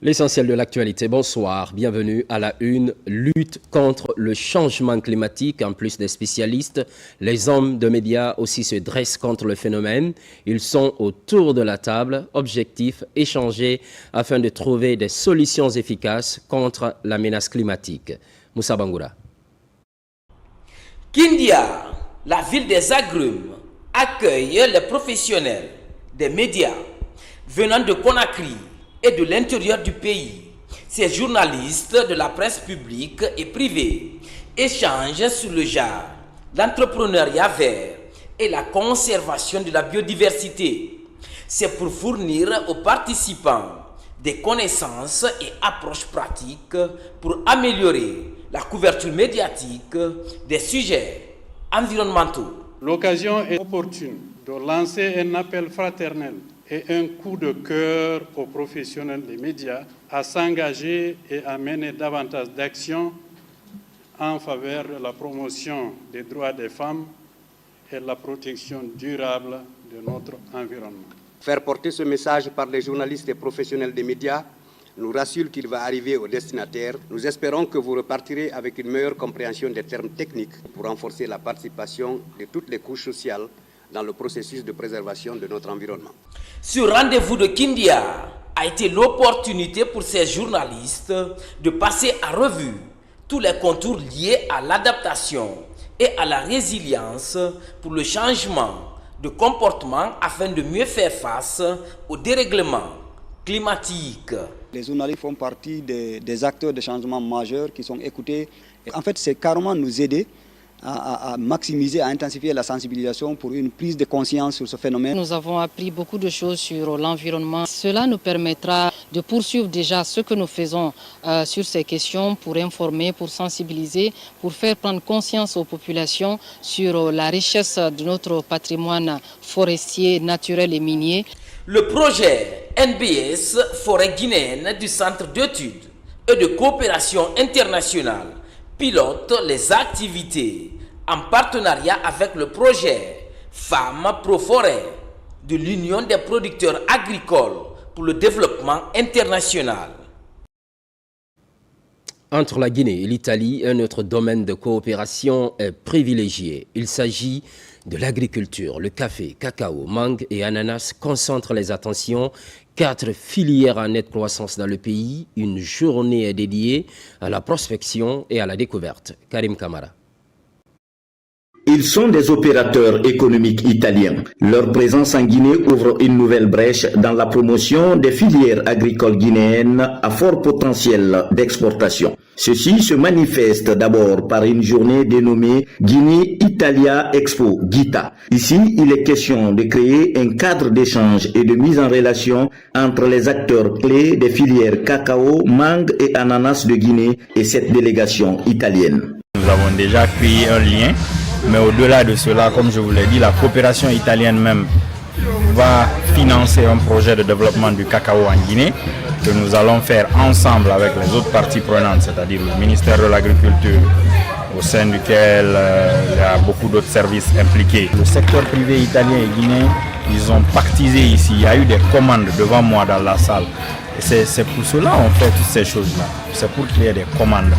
L'essentiel de l'actualité, bonsoir, bienvenue à la une, lutte contre le changement climatique. En plus des spécialistes, les hommes de médias aussi se dressent contre le phénomène. Ils sont autour de la table, objectif, échanger afin de trouver des solutions efficaces contre la menace climatique. Moussa Bangoura. Kindia, la ville des agrumes, accueille les professionnels des médias venant de Conakry et de l'intérieur du pays. Ces journalistes de la presse publique et privée échangent sur le genre, l'entrepreneuriat vert et la conservation de la biodiversité. C'est pour fournir aux participants des connaissances et approches pratiques pour améliorer la couverture médiatique des sujets environnementaux. L'occasion est opportune de lancer un appel fraternel et un coup de cœur aux professionnels des médias à s'engager et à mener davantage d'actions en faveur de la promotion des droits des femmes et de la protection durable de notre environnement. Faire porter ce message par les journalistes et professionnels des médias nous rassure qu'il va arriver aux destinataires. Nous espérons que vous repartirez avec une meilleure compréhension des termes techniques pour renforcer la participation de toutes les couches sociales dans le processus de préservation de notre environnement. Ce rendez-vous de Kindia a été l'opportunité pour ces journalistes de passer à revue tous les contours liés à l'adaptation et à la résilience pour le changement de comportement afin de mieux faire face au dérèglement climatique. Les journalistes font partie des acteurs de changement majeurs qui sont écoutés. En fait, c'est carrément nous aider à maximiser, à intensifier la sensibilisation pour une prise de conscience sur ce phénomène. Nous avons appris beaucoup de choses sur l'environnement. Cela nous permettra de poursuivre déjà ce que nous faisons sur ces questions pour informer, pour sensibiliser, pour faire prendre conscience aux populations sur la richesse de notre patrimoine forestier, naturel et minier. Le projet NBS Forêt guinéenne du Centre d'études et de coopération internationale pilote les activités en partenariat avec le projet Femmes Pro Forêt de l'Union des producteurs agricoles pour le développement international. Entre la Guinée et l'Italie, un autre domaine de coopération est privilégié. Il s'agit de l'agriculture. Le café, cacao, mangue et ananas concentrent les attentions. 4 filières en nette croissance dans le pays. Une journée est dédiée à la prospection et à la découverte. Karim Kamara. Ils sont des opérateurs économiques italiens. Leur présence en Guinée ouvre une nouvelle brèche dans la promotion des filières agricoles guinéennes à fort potentiel d'exportation. Ceci se manifeste d'abord par une journée dénommée Guinée Italia Expo, GITA. Ici, il est question de créer un cadre d'échange et de mise en relation entre les acteurs clés des filières cacao, mangue et ananas de Guinée et cette délégation italienne. Nous avons déjà créé un lien. Mais au-delà de cela, comme je vous l'ai dit, la coopération italienne même va financer un projet de développement du cacao en Guinée que nous allons faire ensemble avec les autres parties prenantes, c'est-à-dire le ministère de l'Agriculture, au sein duquel il y a beaucoup d'autres services impliqués. Le secteur privé italien et guinéen, ils ont pactisé ici. Il y a eu des commandes devant moi dans la salle. Et c'est pour cela qu'on fait toutes ces choses-là. C'est pour qu'il y ait des commandes.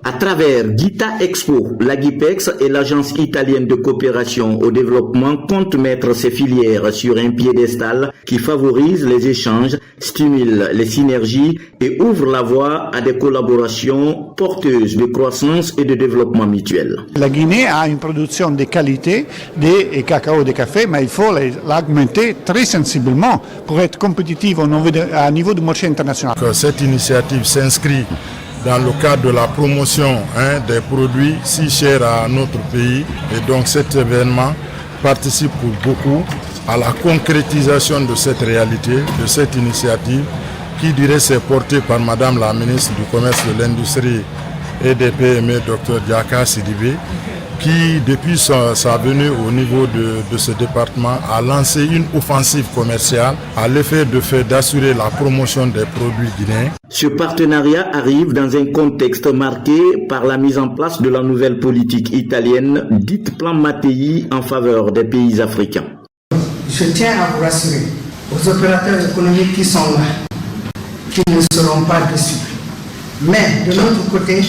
À travers GITA Expo, l'Agipex et l'Agence italienne de coopération au développement comptent mettre ces filières sur un piédestal qui favorise les échanges, stimule les synergies et ouvre la voie à des collaborations porteuses de croissance et de développement mutuel. La Guinée a une production de qualité de cacao et de café, mais il faut l'augmenter très sensiblement pour être compétitive à niveau du marché international. Cette initiative s'inscrit dans le cadre de la promotion des produits si chers à notre pays. Et donc cet événement participe pour beaucoup à la concrétisation de cette réalité, de cette initiative qui dirait c'est portée par Madame la ministre du Commerce et de l'Industrie et des PME, Dr Diaka Sidibé, qui depuis sa venue au niveau de ce département a lancé une offensive commerciale à l'effet d'assurer la promotion des produits guinéens. Ce partenariat arrive dans un contexte marqué par la mise en place de la nouvelle politique italienne dite Plan Mattei en faveur des pays africains. Je tiens à vous rassurer, aux opérateurs économiques qui sont là, qui ne seront pas déçus. Mais de l'autre côté,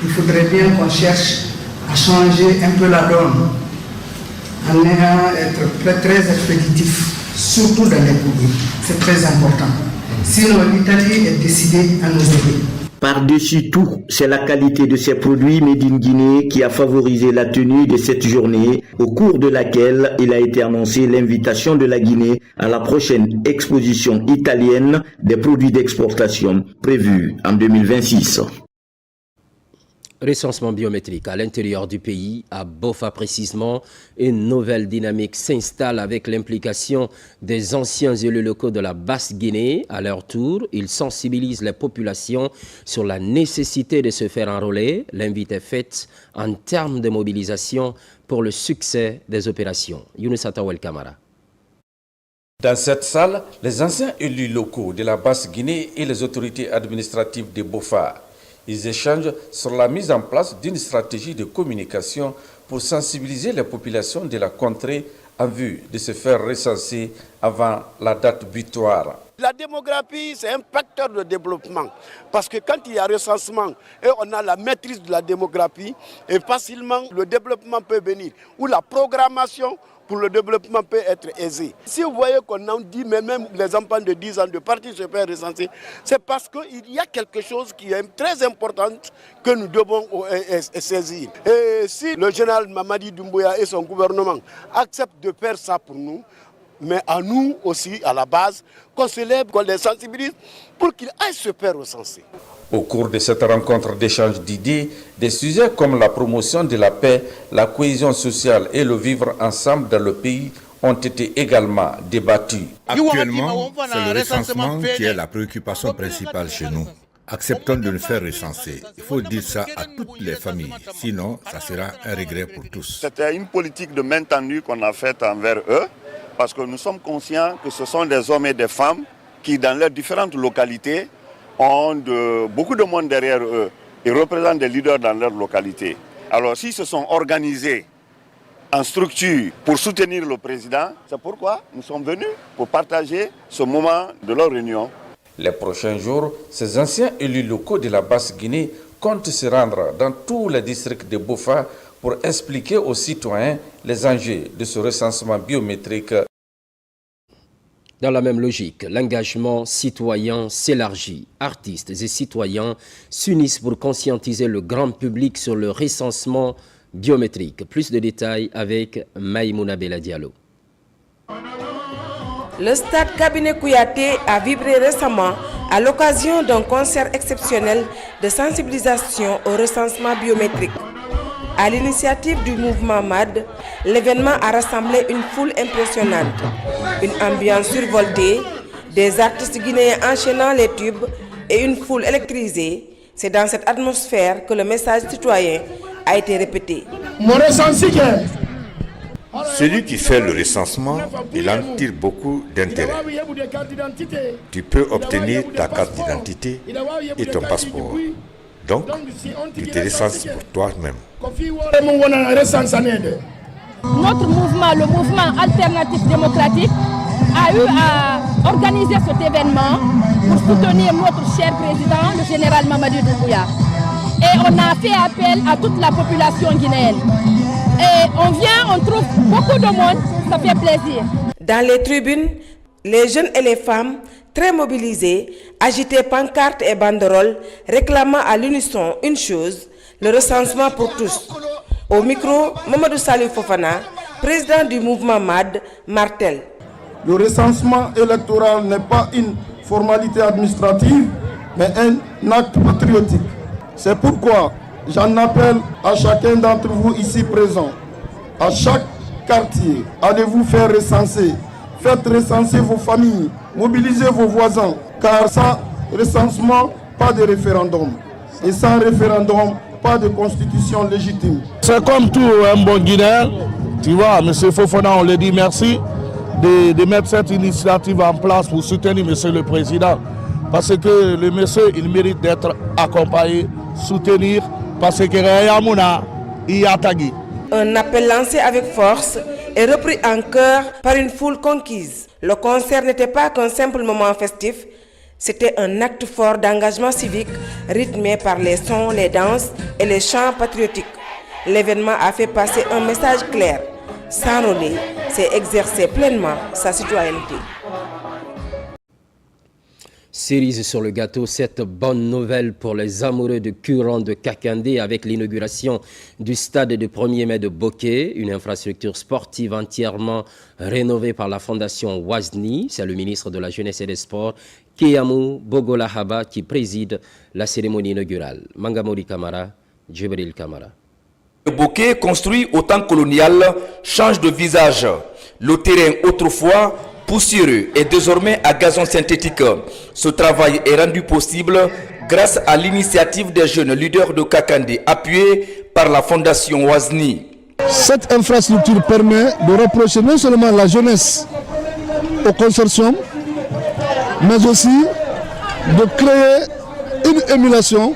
il faudrait bien qu'on cherche à changer un peu la donne en ayant être très expéditif, surtout dans les produits. C'est très important. Sinon, l'Italie est décidée à nous aider. Par-dessus tout, c'est la qualité de ces produits made in Guinée qui a favorisé la tenue de cette journée, au cours de laquelle il a été annoncé l'invitation de la Guinée à la prochaine exposition italienne des produits d'exportation prévue en 2026. Recensement biométrique à l'intérieur du pays, à Bofa précisément, une nouvelle dynamique s'installe avec l'implication des anciens élus locaux de la Basse-Guinée. À leur tour, ils sensibilisent les populations sur la nécessité de se faire enrôler. L'invite est faite en termes de mobilisation pour le succès des opérations. Younous Atawel Kamara. Dans cette salle, les anciens élus locaux de la Basse-Guinée et les autorités administratives de Bofa. Ils échangent sur la mise en place d'une stratégie de communication pour sensibiliser les populations de la contrée en vue de se faire recenser avant la date butoir. La démographie, c'est un facteur de développement. Parce que quand il y a recensement et on a la maîtrise de la démographie, et facilement le développement peut venir. Ou la programmation pour le développement peut être aisée. Si vous voyez qu'on en dit, mais même les enfants de 10 ans de partir se faire recenser, c'est parce qu'il y a quelque chose qui est très important que nous devons saisir. Et si le général Mamadi Doumbouya et son gouvernement acceptent de faire ça pour nous, mais à nous aussi, à la base, qu'on se lève, qu'on les sensibilise pour qu'ils aillent se faire recenser. Au cours de cette rencontre d'échange d'idées, des sujets comme la promotion de la paix, la cohésion sociale et le vivre ensemble dans le pays ont été également débattus. Actuellement, c'est le recensement qui est la préoccupation principale chez nous. Acceptons de nous faire recenser. Il faut dire ça à toutes les familles, sinon ça sera un regret pour tous. C'était une politique de main tendue qu'on a faite envers eux, parce que nous sommes conscients que ce sont des hommes et des femmes qui, dans leurs différentes localités, ont beaucoup de monde derrière eux. Ils représentent des leaders dans leur localité. Alors s'ils se sont organisés en structure pour soutenir le président, c'est pourquoi nous sommes venus pour partager ce moment de leur réunion. Les prochains jours, ces anciens élus locaux de la Basse-Guinée comptent se rendre dans tous les districts de Bofa pour expliquer aux citoyens les enjeux de ce recensement biométrique. Dans la même logique, l'engagement citoyen s'élargit. Artistes et citoyens s'unissent pour conscientiser le grand public sur le recensement biométrique. Plus de détails avec Maïmouna Bella Diallo. Le stade Cabinet Kouyaté a vibré récemment à l'occasion d'un concert exceptionnel de sensibilisation au recensement biométrique. À l'initiative du mouvement MAD, l'événement a rassemblé une foule impressionnante. Une ambiance survoltée, des artistes guinéens enchaînant les tubes et une foule électrisée. C'est dans cette atmosphère que le message citoyen a été répété. Celui qui fait le recensement, il en tire beaucoup d'intérêt. Tu peux obtenir ta carte d'identité et ton passeport. Donc, tu te recenses pour toi-même. Notre mouvement, le mouvement alternatif démocratique, a eu à organiser cet événement pour soutenir notre cher président, le général Mamadi Doumbouya. Et on a fait appel à toute la population guinéenne. Et on vient, on trouve beaucoup de monde, ça fait plaisir. Dans les tribunes, les jeunes et les femmes, très mobilisés, agitaient pancartes et banderoles, réclamant à l'unisson une chose, le recensement pour tous. Au micro, Mamadou Salif Fofana, président du mouvement MAD, martèle. Le recensement électoral n'est pas une formalité administrative, mais un acte patriotique. C'est pourquoi j'en appelle à chacun d'entre vous ici présents. À chaque quartier, allez vous faire recenser. Faites recenser vos familles, mobilisez vos voisins, car sans recensement, pas de référendum. Et sans référendum, pas de constitution légitime. C'est comme tout un bon Guinéen, tu vois, M. Fofana, on lui dit merci de mettre cette initiative en place pour soutenir M. le Président. Parce que le monsieur, il mérite d'être accompagné, soutenir, parce que Yamouna, il y a Tagui. Un appel lancé avec force et repris en chœur par une foule conquise. Le concert n'était pas qu'un simple moment festif, C'était un acte fort d'engagement civique rythmé par les sons, les danses et les chants patriotiques. L'événement a fait passer un message clair. S'enrôler, c'est exercer pleinement sa citoyenneté. Cerise sur le gâteau, cette bonne nouvelle pour les amoureux de Curon de Kakandé avec l'inauguration du stade du 1er mai de Boké, une infrastructure sportive entièrement rénovée par la fondation Wazni. C'est le ministre de la Jeunesse et des Sports, Keyamou Bogolahaba, qui préside la cérémonie inaugurale. Mangamori Kamara, Djibril Kamara. Le Boké, construit au temps colonial, change de visage. Le terrain autrefois poussiéreux est désormais à gazon synthétique. Ce travail est rendu possible grâce à l'initiative des jeunes leaders de Kakandé, appuyés par la fondation Wazni. Cette infrastructure permet de rapprocher non seulement la jeunesse au consortium, mais aussi de créer une émulation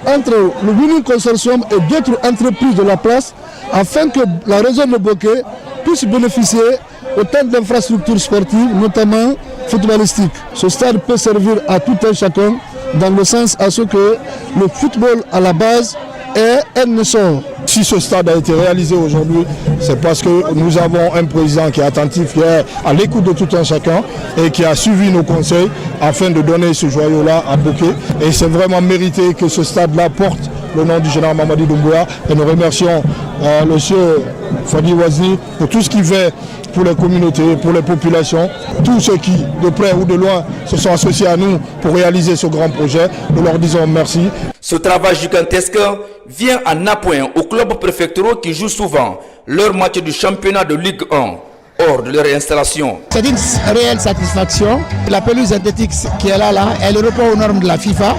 entre le Winning Consortium et d'autres entreprises de la place afin que la région de Boké puisse bénéficier autant d'infrastructures sportives, notamment footballistiques. Ce stade peut servir à tout un chacun dans le sens à ce que le football à la base est un essor. Si ce stade a été réalisé aujourd'hui, c'est parce que nous avons un président qui est attentif, qui est à l'écoute de tout un chacun et qui a suivi nos conseils afin de donner ce joyau-là à Boké. Et c'est vraiment mérité que ce stade-là porte le nom du général Mamadi Doumbouya. Et nous remercions monsieur Fadi Wazni pour tout ce qu'il fait pour les communautés, pour les populations, tous ceux qui, de près ou de loin, se sont associés à nous pour réaliser ce grand projet. Nous leur disons merci. Ce travail gigantesque vient en appoint aux clubs préfectoraux qui jouent souvent leur match du championnat de Ligue 1 hors de leur installation. C'est une réelle satisfaction. La pelouse synthétique qui est là, elle répond aux normes de la FIFA.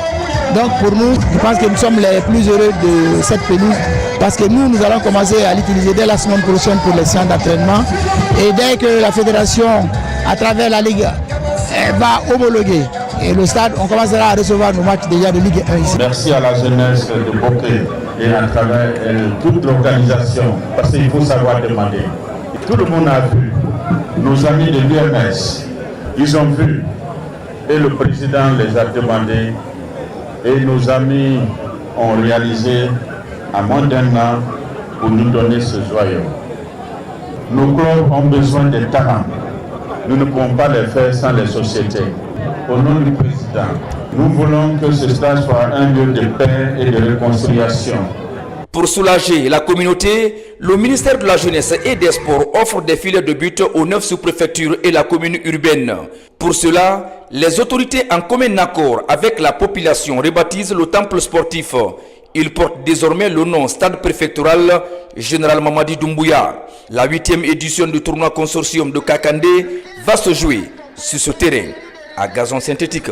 Donc pour nous, je pense que nous sommes les plus heureux de cette pelouse parce que nous allons commencer à l'utiliser dès la semaine prochaine pour les séances d'entraînement. Et dès que la fédération, à travers la Ligue, va homologuer et le stade, on commencera à recevoir nos matchs déjà de Ligue 1 ici. Merci à la jeunesse de Boké et à travers toute l'organisation, parce qu'il faut savoir demander. Tout le monde a vu, nos amis de l'UMS, ils ont vu, et le président les a demandés, et nos amis ont réalisé à moins d'un an pour nous donner ce joyau. Nos clubs ont besoin de talents. Nous ne pouvons pas les faire sans les sociétés. Au nom du président, nous voulons que ce stade soit un lieu de paix et de réconciliation. Pour soulager la communauté, le ministère de la Jeunesse et des Sports offre des filets de but aux 9 sous-préfectures et la commune urbaine. Pour cela, les autorités en commun accord avec la population rebaptisent le temple sportif. Il porte désormais le nom Stade préfectoral Général Mamadi Doumbouya. La 8e édition du tournoi consortium de Kakandé va se jouer sur ce terrain à gazon synthétique.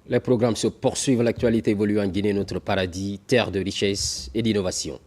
Les programmes se poursuivent. L'actualité évolue en Guinée, notre paradis, terre de richesse et d'innovation.